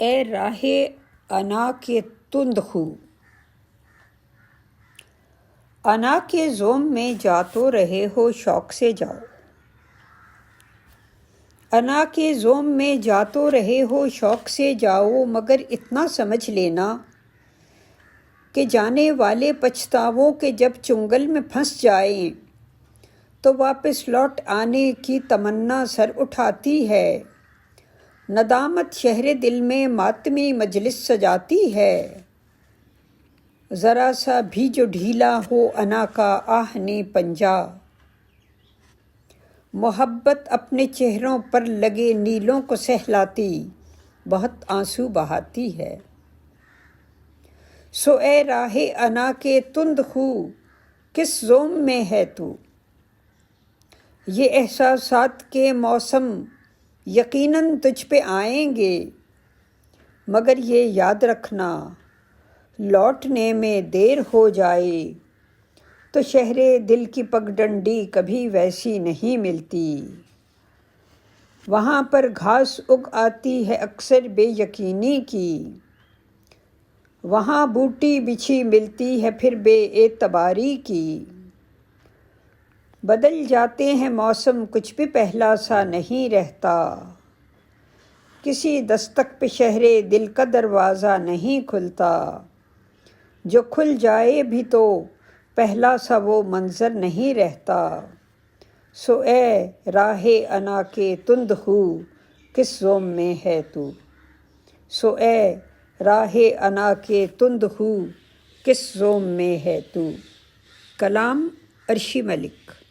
اے راہ انا کے تند خو، انا کے زوم میں جا تو رہے ہو، شوق سے جاؤ۔ انا کے زوم میں جا تو رہے ہو، شوق سے جاؤ، مگر اتنا سمجھ لینا کہ جانے والے پچھتاووں کے جب چنگل میں پھنس جائیں تو واپس لوٹ آنے کی تمنا سر اٹھاتی ہے۔ ندامت شہر دل میں ماتمی مجلس سجاتی ہے، ذرا سا بھی جو ڈھیلا ہو انا کا آہنِ پنجہ، محبت اپنے چہروں پر لگے نیلوں کو سہلاتی بہت آنسو بہاتی ہے۔ سو اے راہ انا کے تند خو، کس زوم میں ہے تو؟ یہ احساسات کے موسم یقیناً تجھ پہ آئیں گے، مگر یہ یاد رکھنا لوٹنے میں دیر ہو جائے تو شہر دل کی پگڈنڈی کبھی ویسی نہیں ملتی۔ وہاں پر گھاس اگ آتی ہے اکثر بے یقینی کی، وہاں بوٹی بچھی ملتی ہے پھر بے اعتباری کی۔ بدل جاتے ہیں موسم، کچھ بھی پہلا سا نہیں رہتا، کسی دستک پہ شہر دل کا دروازہ نہیں کھلتا، جو کھل جائے بھی تو پہلا سا وہ منظر نہیں رہتا۔ سو اے راہ انا کے تند خو، کس زوم میں ہے تو؟ سو اے راہ انا کے تند خو، کس زوم میں ہے تو؟ کلام عرشی ملک۔